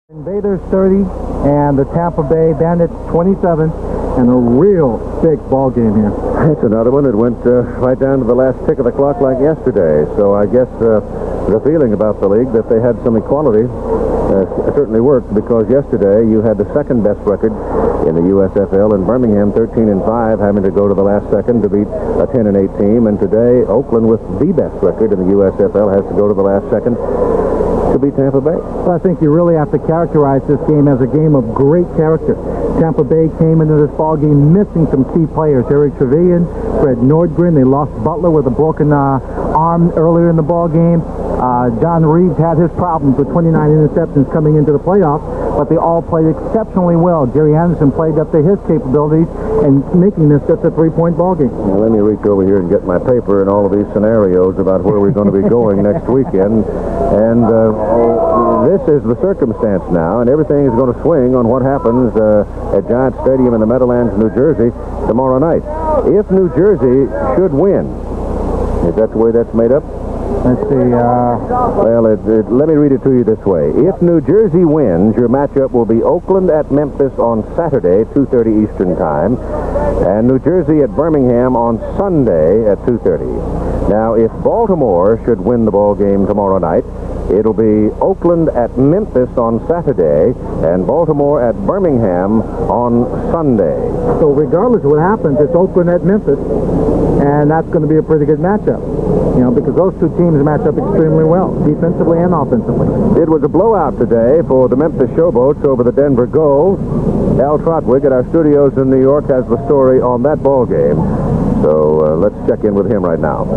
Invaders 30 and the Tampa Bay Bandits 27, and a real big ball game here. It's another one that went right down to the last tick of the clock like yesterday. So I guess the feeling about the league that they had some equality certainly worked, because yesterday you had the second best record in the USFL in Birmingham, 13-5, having to go to the last second to beat a 10-8 team, and today Oakland, with the best record in the USFL, has to go to the last second to beat Tampa Bay. Well, I think you really have to characterize this game as a game of great character. Tampa Bay came into this ball game missing some key players. Eric Trevelyan, Fred Nordgren. They lost Butler with a broken arm earlier in the ball game. John Reeves had his problems with 29 interceptions coming into the playoffs, but they all played exceptionally well. Jerry Anderson played up to his capabilities and making this just a three-point ball game. Now, let me reach over here and get my paper and all of these scenarios about where we're going to be going next weekend. And this is the circumstance now, and everything is going to swing on what happens at Giant Stadium in the Meadowlands, New Jersey, tomorrow night. If New Jersey should win, is that the way that's made up? Let's see. Well, let me read it to you this way. If New Jersey wins, your matchup will be Oakland at Memphis on Saturday, 2:30 Eastern Time, and New Jersey at Birmingham on Sunday at 2:30. Now, if Baltimore should win the ball game tomorrow night, it'll be Oakland at Memphis on Saturday and Baltimore at Birmingham on Sunday. So regardless of what happens, it's Oakland at Memphis, and that's going to be a pretty good matchup. You know, because those two teams match up extremely well, defensively and offensively. It was a blowout today for the Memphis Showboats over the Denver Gold. Al Trotwig at our studios in New York has the story on that ball game. So let's check in with him right now.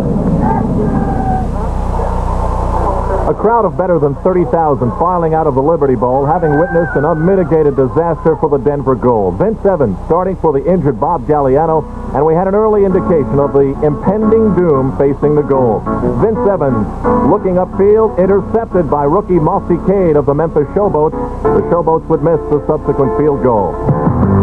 A crowd of better than 30,000 filing out of the Liberty Bowl, having witnessed an unmitigated disaster for the Denver Gold. Vince Evans starting for the injured Bob Galliano, and we had an early indication of the impending doom facing the Gold. Vince Evans looking upfield, intercepted by rookie Mossy Cade of the Memphis Showboats. The Showboats would miss the subsequent field goal.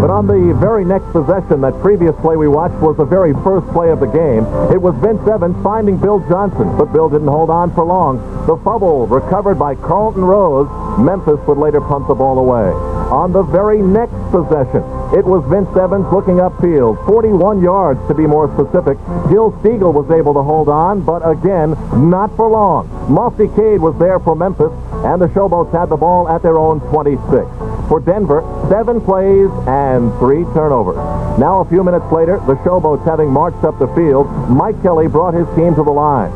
But on the very next possession, that previous play we watched was the very first play of the game. It was Vince Evans finding Bill Johnson, but Bill didn't hold on for long. The fumble recovered by Carlton Rose. Memphis would later punt the ball away. On the very next possession, it was Vince Evans looking upfield, 41 yards to be more specific. Gil Stiegel was able to hold on, but again, not for long. Mossy Cade was there for Memphis, and the Showboats had the ball at their own 26. For Denver, 7 plays and 3 turnovers. Now, a few minutes later, the Showboats having marched up the field, Mike Kelly brought his team to the line.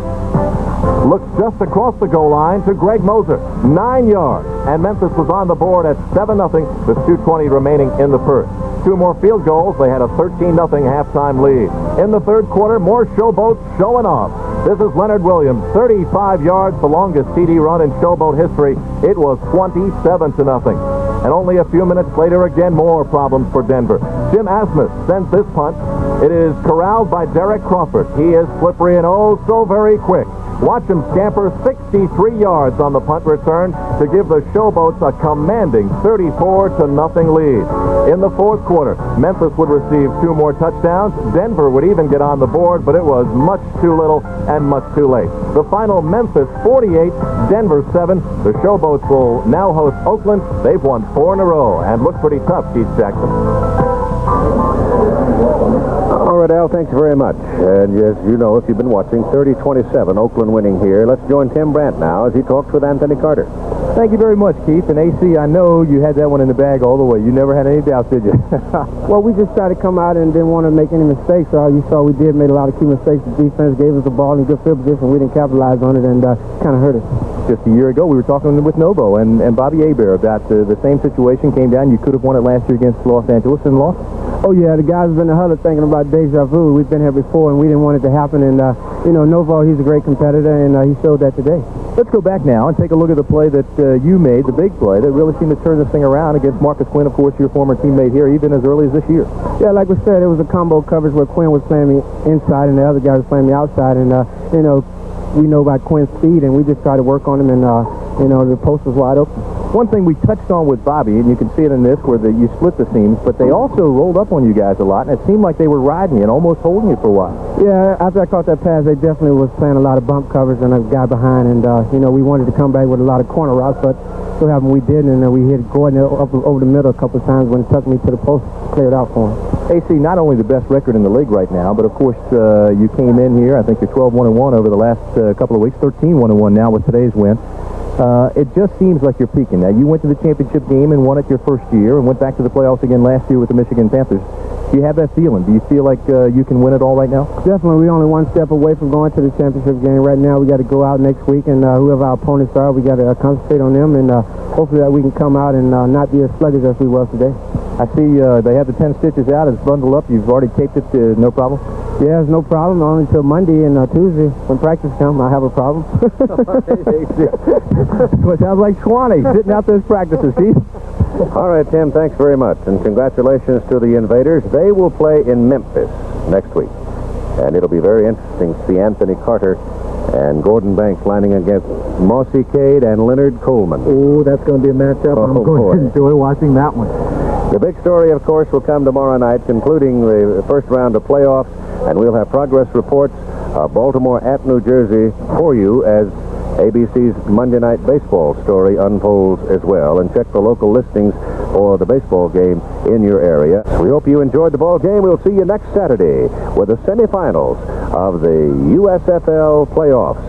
Looks just across the goal line to Greg Moser, 9 yards, and Memphis was on the board at 7-0 with 2:20 remaining in the first. 2 more field goals, they had a 13-0 halftime lead. In the third quarter, more Showboats showing off. This is Leonard Williams, 35 yards, the longest TD run in Showboat history. It was 27-0. And only a few minutes later, again, more problems for Denver. Jim Asmus sends this punt. It is corralled by Derek Crawford. He is slippery and oh so very quick. Watch him scamper 63 yards on the punt return to give the Showboats a commanding 34-0 lead. In the fourth quarter, Memphis would receive 2 more touchdowns. Denver would even get on the board, but it was much too little and much too late. The final, Memphis 48, Denver 7. The Showboats will now host Oakland. They've won 4 in a row and look pretty tough, Keith Jackson. All right, Al, thanks very much. And as you know, if you've been watching, 30-27, Oakland winning here. Let's join Tim Brandt now as he talks with Anthony Carter. Thank you very much, Keith. And AC, I know you had that one in the bag all the way. You never had any doubts, did you? Well, we just tried to come out and didn't want to make any mistakes. You saw we made a lot of key mistakes. The defense gave us the ball in good field position. We didn't capitalize on it, and kind of hurt us. Just a year ago, we were talking with Novo and Bobby Hebert about the same situation came down. You could have won it last year against Los Angeles and lost it. Oh, yeah, the guys have been in the huddle thinking about deja vu. We've been here before, and we didn't want it to happen. And, Novo, he's a great competitor, and he showed that today. Let's go back now and take a look at the play that you made, the big play that really seemed to turn this thing around against Marcus Quinn, of course, your former teammate here, even as early as this year. Yeah, like we said, it was a combo coverage where Quinn was playing me inside and the other guy was playing me outside. And, we know about Quinn's speed, and we just tried to work on him, and, the post was wide open. One thing we touched on with Bobby, and you can see it in this, where you split the seams, but they also rolled up on you guys a lot, and it seemed like they were riding you and almost holding you for a while. Yeah, after I caught that pass, they definitely was playing a lot of bump covers and a guy behind, and, we wanted to come back with a lot of corner routes, but so happened we didn't, and we hit Gordon up over the middle a couple of times when it took me to the post, cleared out for him. AC, not only the best record in the league right now, but of course you came in here, I think you're 12-1-1 over the last couple of weeks, 13-1-1 now with today's win. It just seems like you're peaking. Now, you went to the championship game and won it your first year and went back to the playoffs again last year with the Michigan Panthers. Do you have that feeling? Do you feel like you can win it all right now? Definitely. We're only one step away from going to the championship game. Right now, we got to go out next week, and whoever our opponents are, we got to concentrate on them, and hopefully that we can come out and not be as sluggish as we were today. I see they have the 10 stitches out. It's bundled up. You've already taped it. No problem? Yeah, it's no problem. Only until Monday and Tuesday. When practice comes, I have a problem. Well, it sounds like Swanee sitting out those practices, see? All right, Tim, thanks very much, and congratulations to the Invaders. They will play in Memphis next week, and it'll be very interesting to see Anthony Carter and Gordon Banks lining against Mossy Cade and Leonard Coleman. Oh, that's going to be a matchup. I'm going to enjoy watching that one. The big story, of course, will come tomorrow night, concluding the first round of playoffs, and we'll have progress reports of Baltimore at New Jersey for you as ABC's Monday Night Baseball story unfolds as well, and check the local listings for the baseball game in your area. We hope you enjoyed the ball game. We'll see you next Saturday with the semifinals of the USFL playoffs.